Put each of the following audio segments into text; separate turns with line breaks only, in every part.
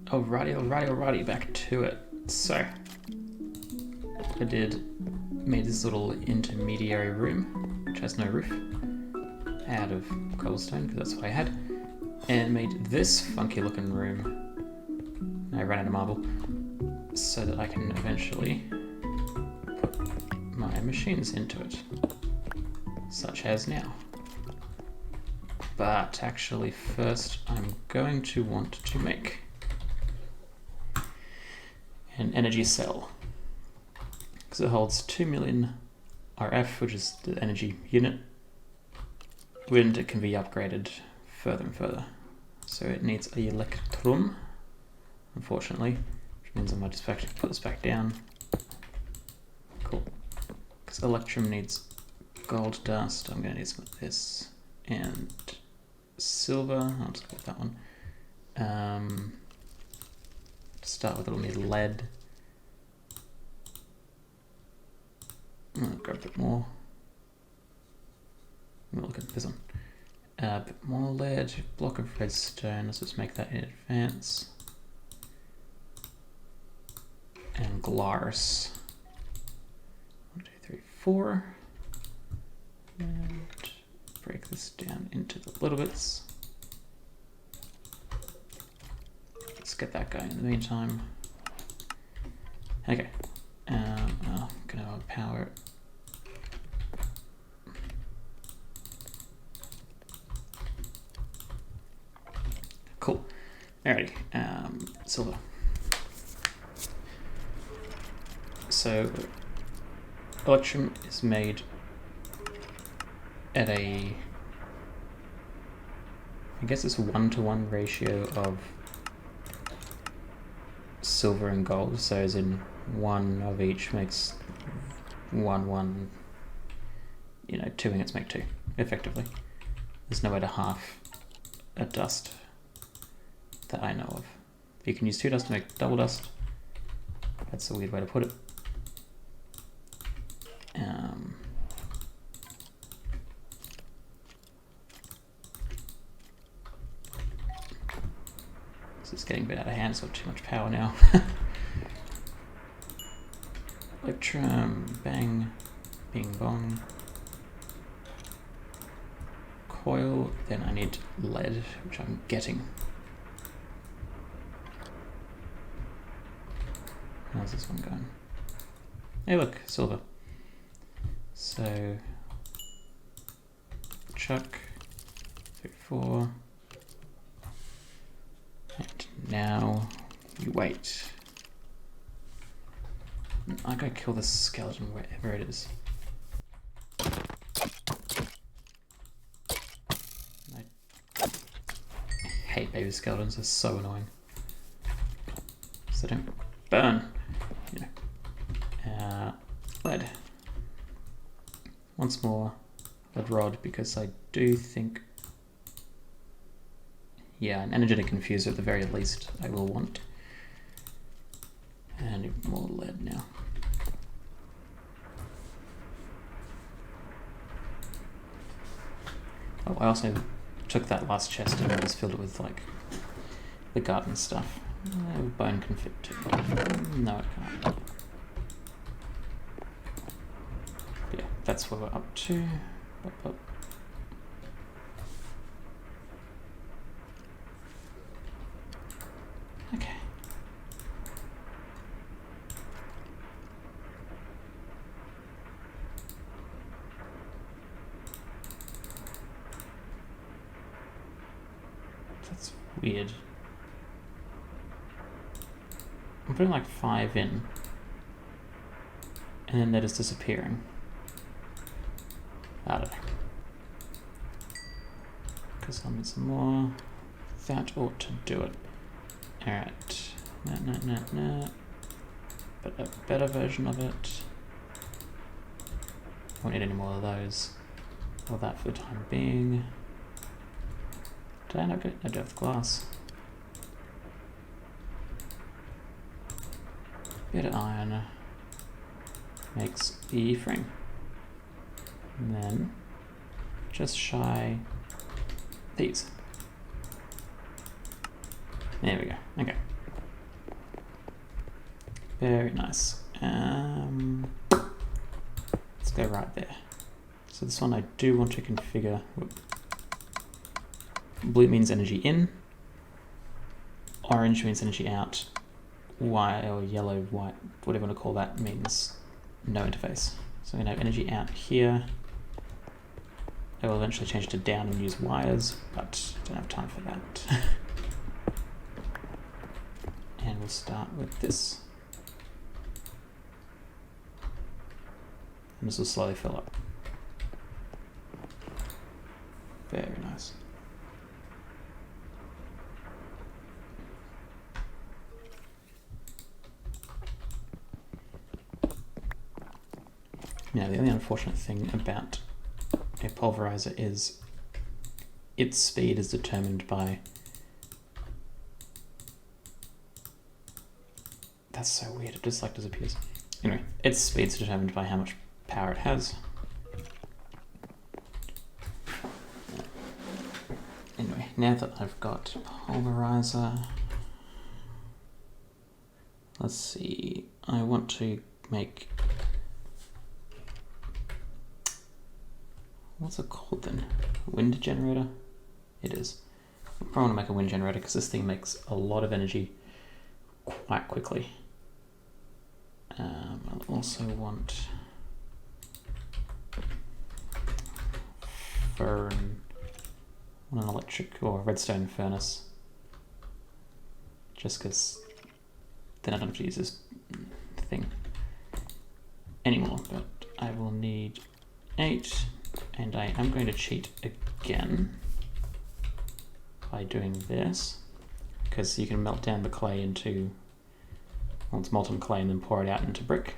Alrighty, back to it. So, I made this little intermediary room, which has no roof, out of cobblestone, because that's what I had, and made this funky looking room. I ran out of marble, so that I can eventually put my machines into it, such as now. But actually first I'm going to want to make an energy cell, because it holds 2 million RF, which is the energy unit, and it can be upgraded further and further. So it needs a electrum, unfortunately, which means I might just have to put this back down. Cool. Because electrum needs gold dust, I'm going to need some of this, and silver, I'll just go with that one. To start with, it'll need lead. I'll grab a bit more. We'll look at this one. A bit more lead, block of redstone, let's just make that in advance. And glass. 1, 2, 3, 4. And break this down into the little bits. Let's get that going in the meantime. Okay. I'm gonna power it. Cool. Alrighty. Silver. So, electrum is made at I guess it's a 1-to-1 ratio of silver and gold, so as in 1 of each makes 1, 2 ingots make 2, effectively. There's no way to half a dust that I know of. You can use 2 dust to make double dust. That's a weird way to put it. It's getting a bit out of hand, it's got too much power now. Electrum, bang, bing bong. Coil, then I need lead, which I'm getting. How's this one going? Hey look, silver. So, chuck, 3, 4. And now you wait. I gotta kill this skeleton wherever it is. I hate baby skeletons, they're so annoying. So they don't burn. Lead. Once more, lead rod, because I do think, an energetic infuser at the very least I will want. And more lead now. Oh, I also took that last chest and I just filled it with like the garden stuff. Bone can fit too. No, it can't. Yeah, that's where we're up to. Up. Okay. That's weird. I'm putting like 5 in, and then they're just disappearing. I don't know. Because I'll need some more. That ought to do it. Alright. Nah. But a better version of it. Won't need any more of those. Or that for the time being. Did I not get? I do have glass. Bit of iron makes the frame. And then just shy these. There we go. Okay. Very nice. Let's go right there. So this one I do want to configure. Blue means energy in. Orange means energy out. White or yellow, white, whatever you want to call that, means no interface. So we're going to have energy out here. I will eventually change to down and use wires, but don't have time for that. And we'll start with this. And this will slowly fill up. Very nice. Now, the only unfortunate thing about a pulverizer is its speed is determined by... That's so weird, it just like disappears. Anyway, its speed is determined by how much power it has. Anyway, now that I've got pulverizer, let's see, I want to make... What's it called then? Wind generator? It is. I probably want to make a wind generator because this thing makes a lot of energy quite quickly. I'll also want for an electric or redstone furnace, just because then I don't have to use this thing anymore. But I will need 8. And I am going to cheat again by doing this, because you can melt down the clay into, well, it's molten clay and then pour it out into brick.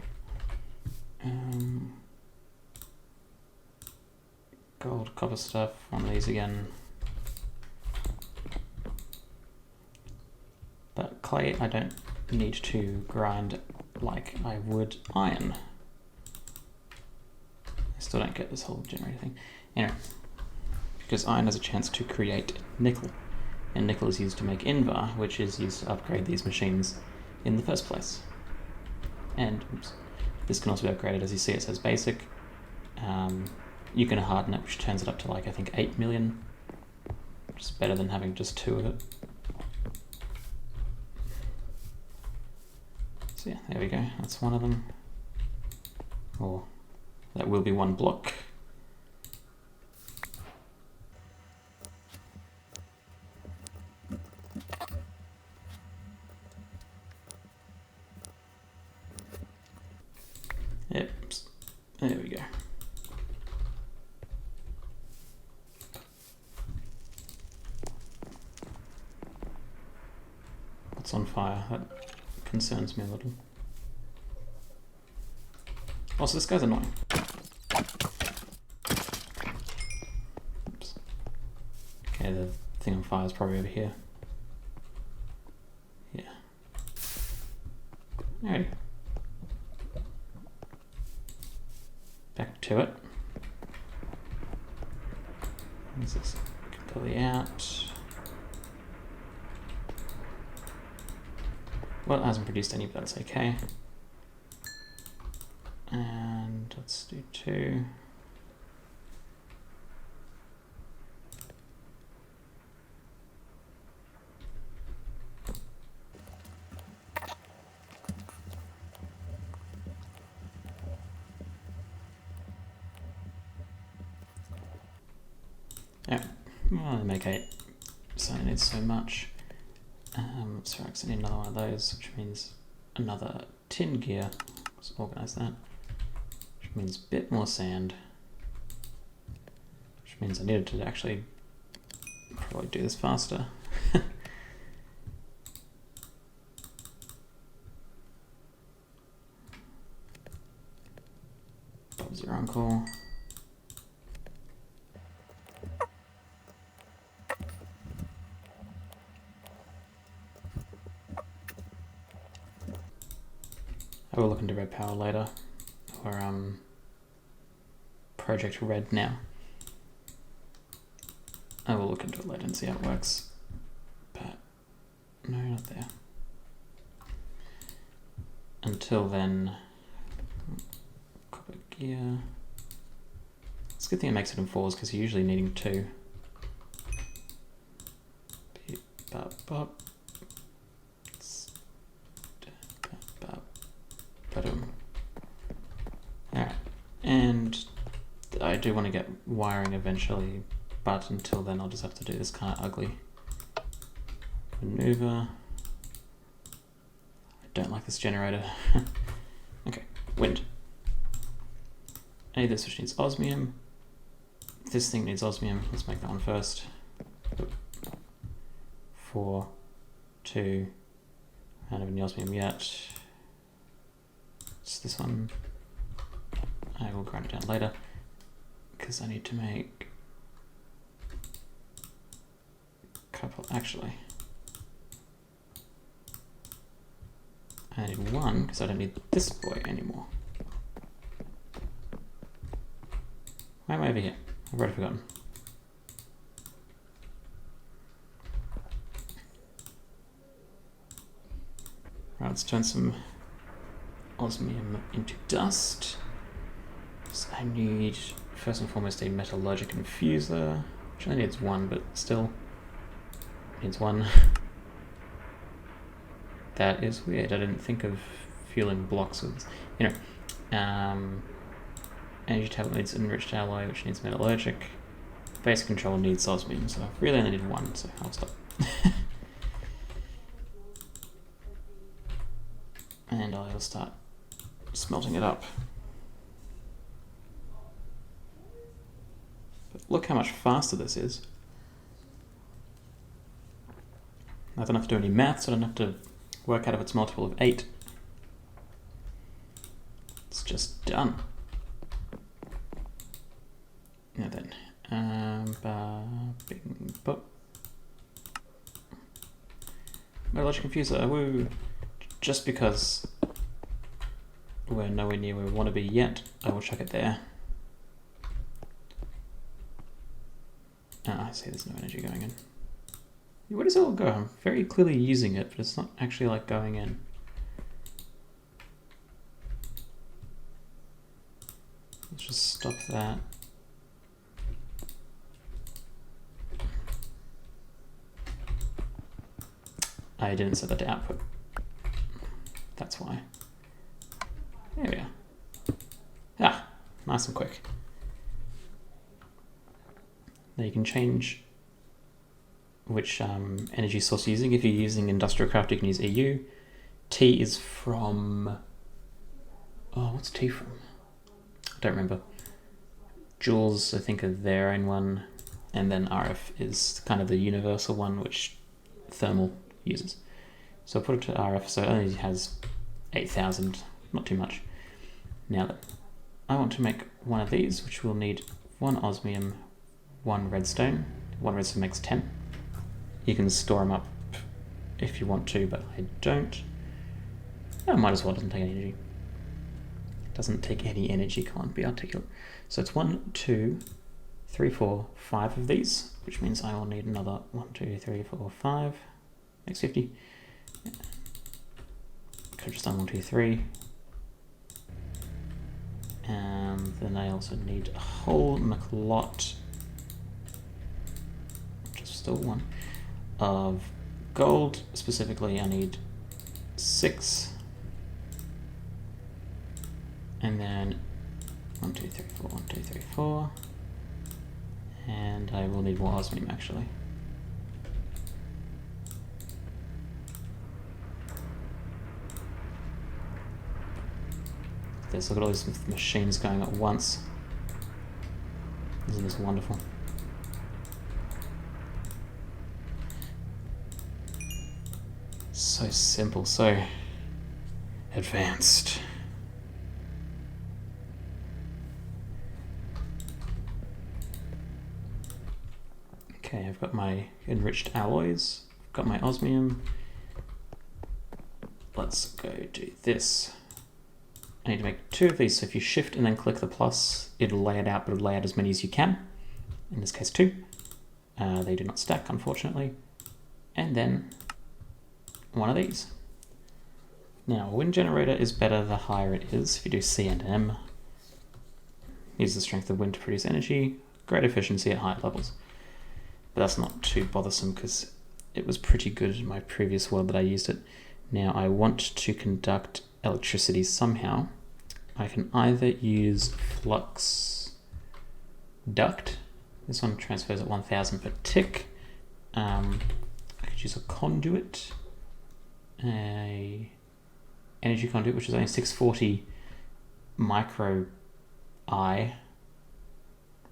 Gold, copper stuff, one of these again. But clay I don't need to grind like I would iron. Still don't get this whole generator thing. Anyway, because iron has a chance to create nickel, and nickel is used to make Invar, which is used to upgrade these machines in the first place. And oops, this can also be upgraded. As you see, it says basic. You can harden it, which turns it up to like I think 8 million, which is better than having just 2 of it. So yeah, there we go. That's one of them. Or that will be one block. Yep, there we go. What's on fire? That concerns me a little. Also, this guy's annoying. Oops. Okay, the thing on fire is probably over here. Yeah. Alrighty. Back to it. This is completely out. Well, it hasn't produced any, but that's okay. And let's do 2. Yeah, well, I make 8, so I need so much. Sorry, I need another one of those, which means another tin gear. Let's organize that. Which means a bit more sand. Which means I needed to actually probably do this faster. Bob's your uncle. I will look into red power later, or Project Red now. I will look into it later and see how it works. But no until then, copper gear. It's a good thing it makes it in 4s because you're usually needing 2. Alright, and I do want to get wiring eventually, but until then I'll just have to do this kind of ugly maneuver. I don't like this generator. Okay, wind. Any of this which needs osmium. This thing needs osmium. Let's make that one first. 4, 2. I don't have any osmium yet. It's this one. I will grind it down later because I need to make a couple. Actually, I need 1 because I don't need this boy anymore. Why am I over here? I've already forgotten. Right, let's turn some osmium into dust. So I need, first and foremost, a metallurgic infuser, which only needs 1, but still needs 1. That is weird. I didn't think of fueling blocks with, you know. Energy tablet needs enriched alloy, which needs metallurgic. Base control needs osmium, so I really only need 1, so I'll stop. And I'll start smelting it up. But look how much faster this is. I don't have to do any maths, I don't have to work out if it's multiple of 8. It's just done. Now then, bing, bop. Metallurgic infuser, woo! Just because we're nowhere near where we want to be yet, I will chuck it there. Ah, I see there's no energy going in. Where does it all go? I'm very clearly using it, but it's not actually like going in. Let's just stop that. I didn't set that to output. That's why. There we are. Ah, nice and quick. Now you can change which energy source you're using. If you're using industrial craft, you can use EU. T is from... Oh, what's T from? I don't remember. Joules, I think, are their own one. And then RF is kind of the universal one, which thermal uses. So I'll put it to RF, so it only has 8,000, not too much. Now that I want to make one of these, which will need 1 osmium, 1 redstone. 1 redstone makes 10. You can store them up if you want to, but I don't. I might as well, it doesn't take any energy. Doesn't take any energy, can't be articulate. So it's 1, 2, 3, 4, 5 of these, which means I will need another 1, 2, 3, 4, 5. Makes 50. Could have just done 1, 2, 3. And then I also need a whole lot, just still 1, of gold. Specifically, I need 6. And then 1, 2, 3, 4, 1, 2, 3, 4. And I will need more osmium actually. Let's look at all these machines going at once. Isn't this wonderful? So simple, so advanced. Okay, I've got my enriched alloys, I've got my osmium. Let's go do this. I need to make 2 of these, so if you shift and then click the plus, it'll lay it out, but it'll lay out as many as you can. In this case 2. They do not stack, unfortunately. And then 1 of these. Now, a wind generator is better the higher it is. If you do C and M, use the strength of wind to produce energy, great efficiency at high levels. But that's not too bothersome because it was pretty good in my previous world that I used it. Now I want to conduct electricity somehow. I can either use flux duct. This one transfers at 1000 per tick. I could use a conduit, a energy conduit, which is only 640 micro I,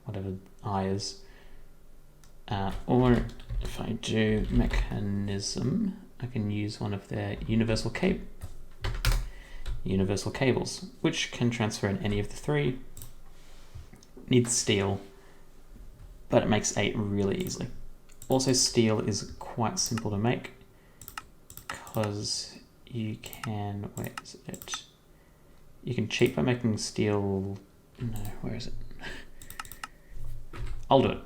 whatever I is. Or if I do mechanism, I can use one of their universal cables, which can transfer in any of the three. Needs steel, but it makes 8 really easily. Also, steel is quite simple to make because you can, where is it? You can cheat by making steel, no, where is it? I'll do it.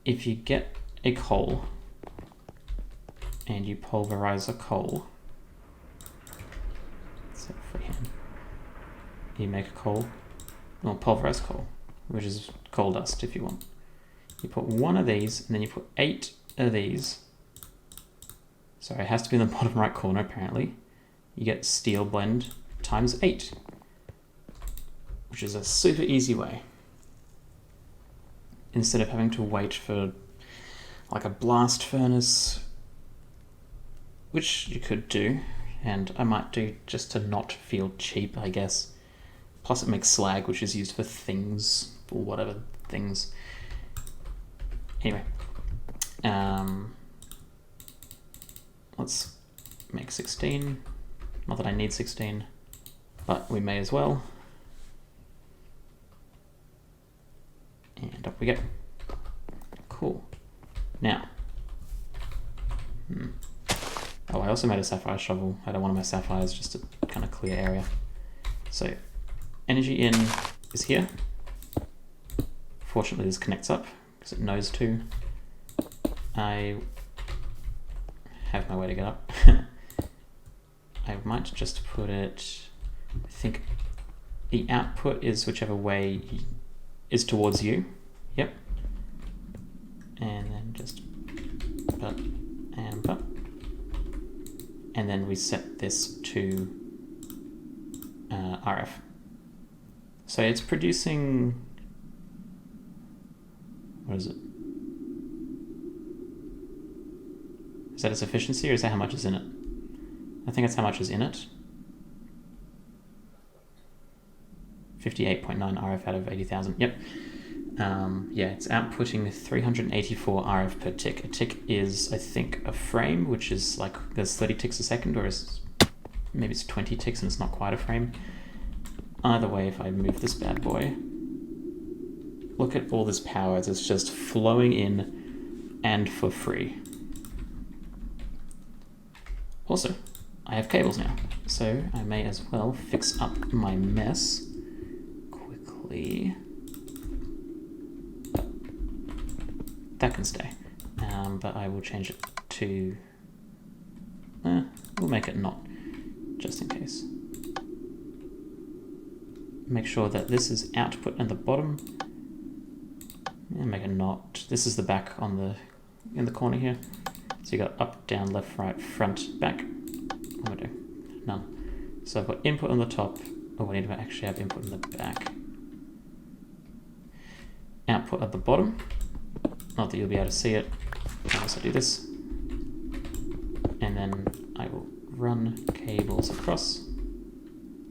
If you get a coal and you pulverize a coal, so freehand, you make a coal, or pulverized coal, which is coal dust if you want. You put one of these and then you put 8 of these. Sorry, it has to be in the bottom right corner apparently. You get steel blend times 8, which is a super easy way. Instead of having to wait for like a blast furnace, which you could do, and I might do just to not feel cheap, I guess. Plus it makes slag, which is used for things, or whatever things. Anyway, let's make 16. Not that I need 16, but we may as well. And up we go. Cool. Now, oh, I also made a sapphire shovel. I don't want my sapphires, just a kind of clear area. So, energy in is here. Fortunately, this connects up because it knows to. I have my way to get up. I might just put it, I think the output is whichever way is towards you. Yep. And then just but and but. And then we set this to RF. So it's producing, what is it? Is that its efficiency or is that how much is in it? I think that's how much is in it. 58.9 RF out of 80,000. Yep. Yeah, it's outputting 384 RF per tick. A tick is, I think, a frame, which is like there's 30 ticks a second, or maybe it's 20 ticks and it's not quite a frame. Either way, if I move this bad boy, look at all this power. It's just flowing in and for free. Also, I have cables now, so I may as well fix up my mess quickly. That can stay, but I will change it to, we'll make it not, just in case. Make sure that this is output at the bottom, and make it not. This is the back on in the corner here. So you got up, down, left, right, front, back. What do I do? None. So I've got input on the top. Oh, I need to actually have input in the back. Output at the bottom. Not that you'll be able to see it. I'll also do this. And then I will run cables across.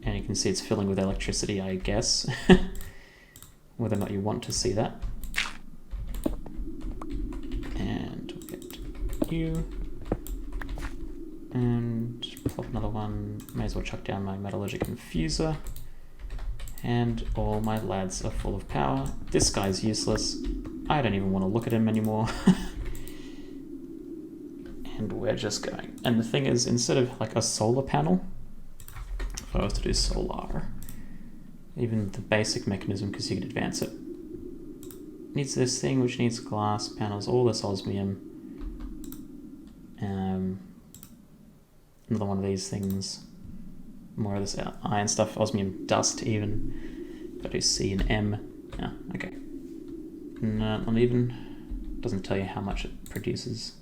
And you can see it's filling with electricity, I guess. Whether or not you want to see that. And we'll get you. And plop another one. May as well chuck down my metallurgic infuser. And all my lads are full of power. This guy's useless. I don't even want to look at him anymore. And we're just going. And the thing is, instead of like a solar panel, if I was to do solar, even the basic mechanism, because you can advance it, needs this thing which needs glass panels, all this osmium. another one of these things. More of this iron stuff, osmium dust even. Got to do C and M. Yeah, okay. No, not even. Doesn't tell you how much it produces.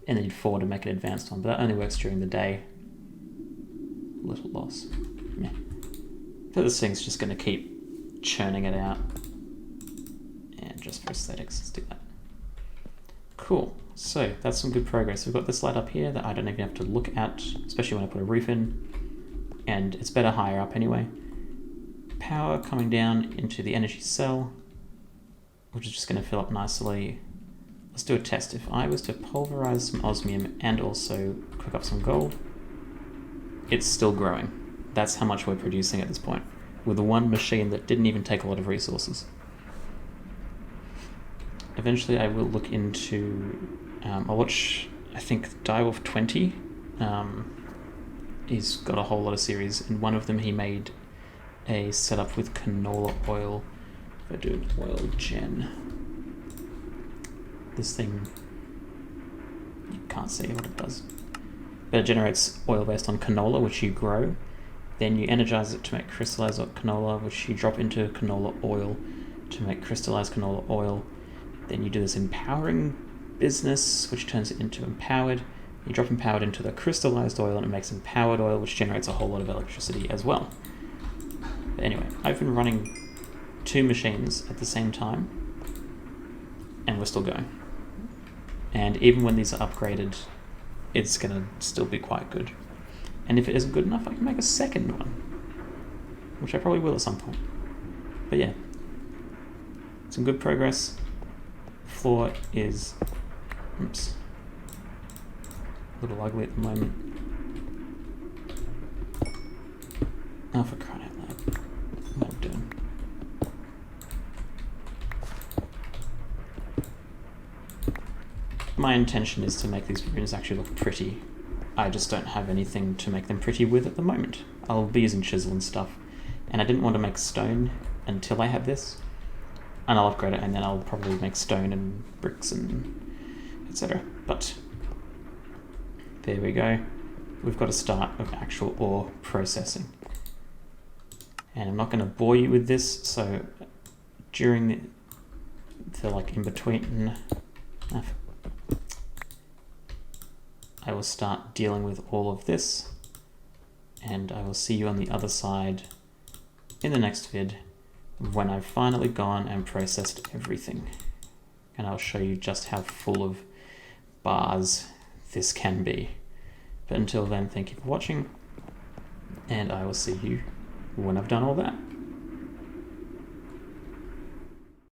And then you'd 4 to make an advanced one, but that only works during the day. Little loss. Yeah. But this thing's just going to keep churning it out. And just for aesthetics, let's do that. Cool. So that's some good progress. We've got this light up here that I don't even have to look at, especially when I put a roof in. And it's better higher up anyway. Power coming down into the energy cell, which is just going to fill up nicely. Let's do a test. If I was to pulverize some osmium and also cook up some gold, it's still growing. That's how much we're producing at this point, with one machine that didn't even take a lot of resources. Eventually I will look into, I'll watch, I think, Direwolf 20. He's got a whole lot of series. In one of them he made a setup with canola oil. If I do an oil gen, this thing, you can't see what it does, but it generates oil based on canola, which you grow. Then you energize it to make crystallized canola, which you drop into canola oil to make crystallized canola oil. Then you do this empowering business, which turns it into empowered. You drop empowered into the crystallized oil and it makes empowered oil, which generates a whole lot of electricity as well. But anyway, I've been running 2 machines at the same time and we're still going. And even when these are upgraded, it's going to still be quite good. And if it isn't good enough, I can make a second one, which I probably will at some point. But yeah, some good progress. Floor is, oops, a little ugly at the moment. Oh, for crying out loud. What am I doing? My intention is to make these runes actually look pretty. I just don't have anything to make them pretty with at the moment. I'll be using chisel and stuff. And I didn't want to make stone until I had this. And I'll upgrade it and then I'll probably make stone and bricks and etc. But there we go. We've got a start of actual ore processing. And I'm not going to bore you with this, so during the like in between, I will start dealing with all of this, and I will see you on the other side in the next vid when I've finally gone and processed everything. And I'll show you just how full of bars this can be. But until then, thank you for watching, and I will see you when I've done all that.